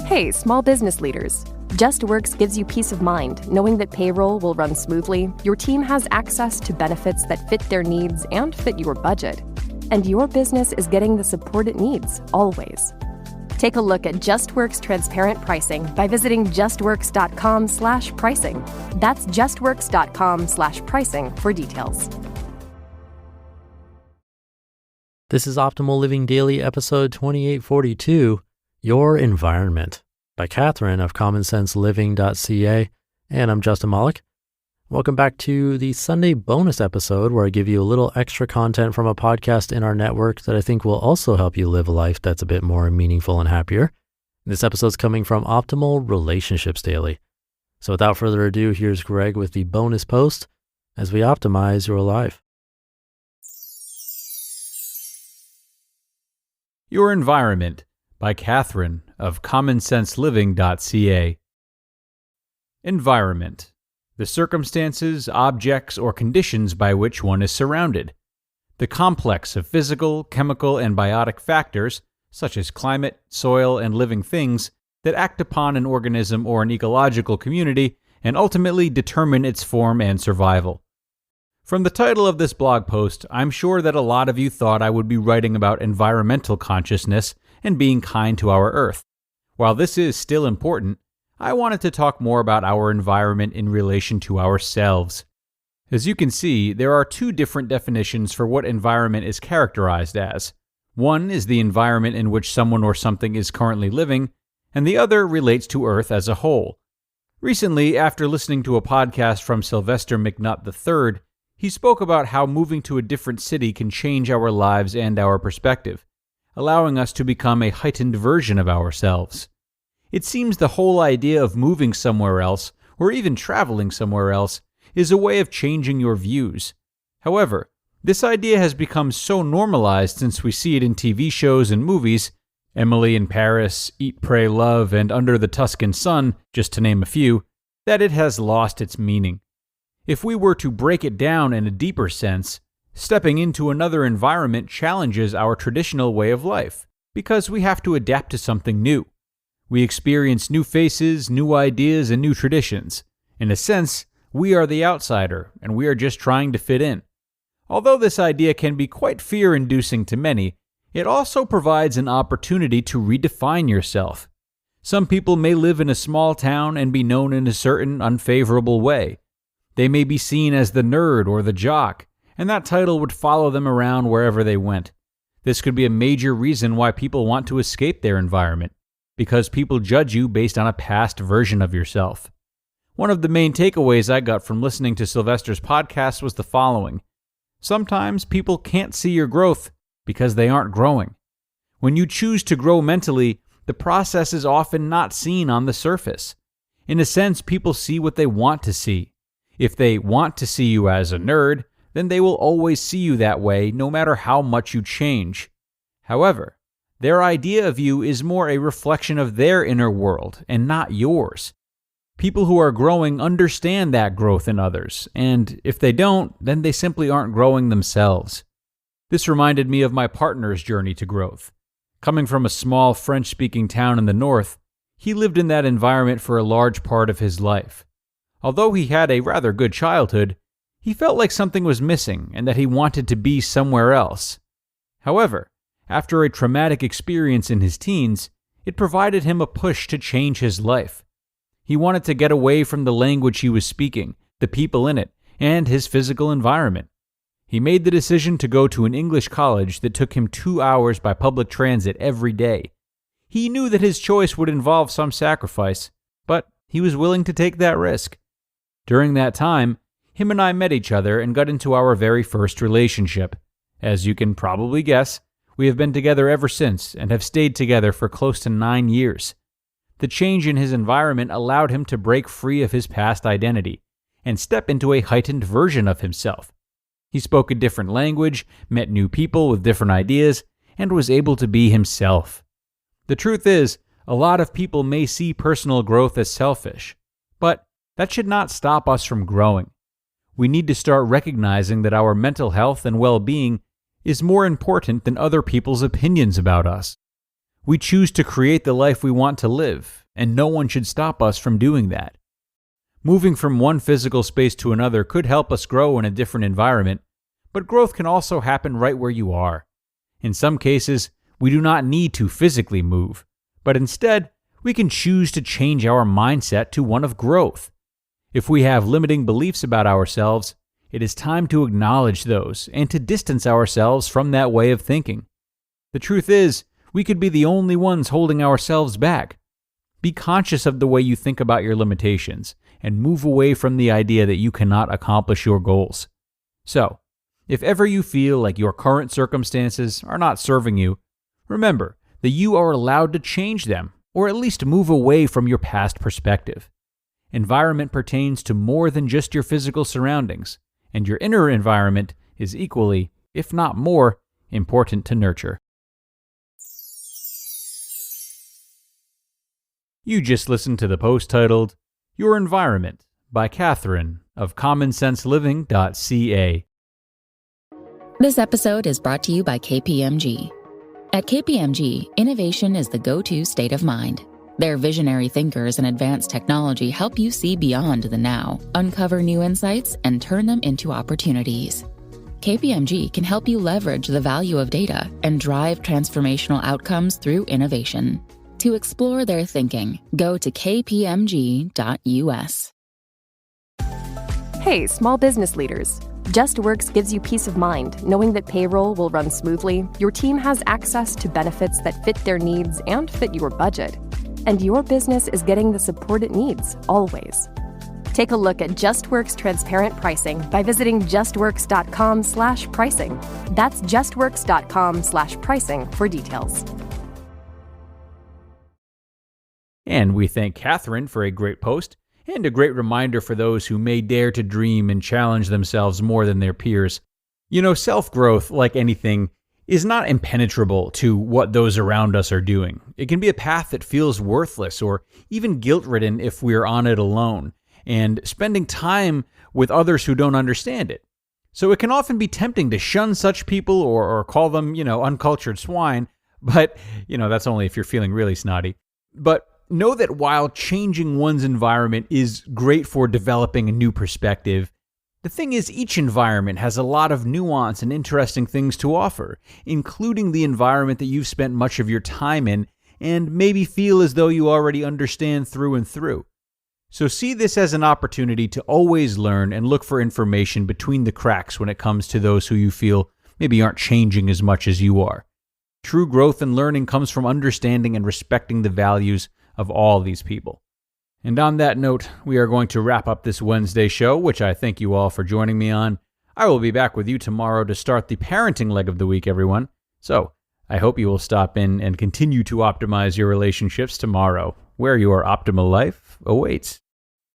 Hey, small business leaders. JustWorks gives you peace of mind knowing that payroll will run smoothly, your team has access to benefits that fit their needs and fit your budget, and your business is getting the support it needs, always. Take a look at JustWorks transparent pricing by visiting justworks.com/pricing. That's justworks.com/pricing for details. This is Optimal Living Daily, episode 2842, Your Environment, by Catherine of commonsenseliving.ca, and I'm Justin Malik. Welcome back to the Sunday bonus episode where I give you a little extra content from a podcast in our network that I think will also help you live a life that's a bit more meaningful and happier. This episode's coming from Optimal Relationships Daily. So without further ado, here's Greg with the bonus post as we optimize your life. Your Environment, by Catherine of commonsenseliving.ca. Environment: the circumstances, objects, or conditions by which one is surrounded. The complex of physical, chemical, and biotic factors, such as climate, soil, and living things, that act upon an organism or an ecological community and ultimately determine its form and survival. From the title of this blog post, I'm sure that a lot of you thought I would be writing about environmental consciousness and being kind to our Earth. While this is still important, I wanted to talk more about our environment in relation to ourselves. As you can see, there are two different definitions for what environment is characterized as. One is the environment in which someone or something is currently living, and the other relates to Earth as a whole. Recently, after listening to a podcast from Sylvester McNutt III, he spoke about how moving to a different city can change our lives and our perspective, allowing us to become a heightened version of ourselves. It seems the whole idea of moving somewhere else, or even traveling somewhere else, is a way of changing your views. However, this idea has become so normalized since we see it in TV shows and movies, Emily in Paris, Eat, Pray, Love, and Under the Tuscan Sun, just to name a few, that it has lost its meaning. If we were to break it down in a deeper sense, stepping into another environment challenges our traditional way of life, because we have to adapt to something new. We experience new faces, new ideas, and new traditions. In a sense, we are the outsider, and we are just trying to fit in. Although this idea can be quite fear-inducing to many, it also provides an opportunity to redefine yourself. Some people may live in a small town and be known in a certain unfavorable way. They may be seen as the nerd or the jock, and that title would follow them around wherever they went. This could be a major reason why people want to escape their environment, because people judge you based on a past version of yourself. One of the main takeaways I got from listening to Sylvester's podcast was the following. Sometimes people can't see your growth because they aren't growing. When you choose to grow mentally, the process is often not seen on the surface. In a sense, people see what they want to see. If they want to see you as a nerd, then they will always see you that way no matter how much you change. However, their idea of you is more a reflection of their inner world and not yours. People who are growing understand that growth in others, and if they don't, then they simply aren't growing themselves. This reminded me of my partner's journey to growth. Coming from a small French-speaking town in the north, he lived in that environment for a large part of his life. Although he had a rather good childhood, he felt like something was missing and that he wanted to be somewhere else. However, after a traumatic experience in his teens, it provided him a push to change his life. He wanted to get away from the language he was speaking, the people in it, and his physical environment. He made the decision to go to an English college that took him 2 hours by public transit every day. He knew that his choice would involve some sacrifice, but he was willing to take that risk. During that time, him and I met each other and got into our very first relationship. As you can probably guess, we have been together ever since and have stayed together for close to 9 years. The change in his environment allowed him to break free of his past identity and step into a heightened version of himself. He spoke a different language, met new people with different ideas, and was able to be himself. The truth is, a lot of people may see personal growth as selfish, but that should not stop us from growing. We need to start recognizing that our mental health and well-being is more important than other people's opinions about us. We choose to create the life we want to live, and no one should stop us from doing that. Moving from one physical space to another could help us grow in a different environment, but growth can also happen right where you are. In some cases, we do not need to physically move, but instead, we can choose to change our mindset to one of growth. If we have limiting beliefs about ourselves, it is time to acknowledge those and to distance ourselves from that way of thinking. The truth is, we could be the only ones holding ourselves back. Be conscious of the way you think about your limitations and move away from the idea that you cannot accomplish your goals. So, if ever you feel like your current circumstances are not serving you, remember that you are allowed to change them, or at least move away from your past perspective. Environment pertains to more than just your physical surroundings, and your inner environment is equally, if not more, important to nurture. You just listened to the post titled, Your Environment by Catherine of commonsenseliving.ca. This episode is brought to you by KPMG. At KPMG, innovation is the go-to state of mind. Their visionary thinkers and advanced technology help you see beyond the now, uncover new insights, and turn them into opportunities. KPMG can help you leverage the value of data and drive transformational outcomes through innovation. To explore their thinking, go to kpmg.us. Hey, small business leaders. JustWorks gives you peace of mind knowing that payroll will run smoothly, your team has access to benefits that fit their needs and fit your budget, and your business is getting the support it needs, always. Take a look at JustWorks transparent pricing by visiting justworks.com/pricing. That's justworks.com/pricing for details. And we thank Catherine for a great post and a great reminder for those who may dare to dream and challenge themselves more than their peers. You know, self-growth, like anything, is not impenetrable to what those around us are doing. It can be a path that feels worthless or even guilt-ridden if we're on it alone, and spending time with others who don't understand it. So it can often be tempting to shun such people or call them, uncultured swine, but, that's only if you're feeling really snotty. But know that while changing one's environment is great for developing a new perspective, the thing is each environment has a lot of nuance and interesting things to offer, including the environment that you've spent much of your time in and maybe feel as though you already understand through and through. So see this as an opportunity to always learn and look for information between the cracks when it comes to those who you feel maybe aren't changing as much as you are. True growth and learning comes from understanding and respecting the values of all these people. And on that note, we are going to wrap up this Wednesday show, which I thank you all for joining me on. I will be back with you tomorrow to start the parenting leg of the week, everyone. So I hope you will stop in and continue to optimize your relationships tomorrow, where your optimal life awaits.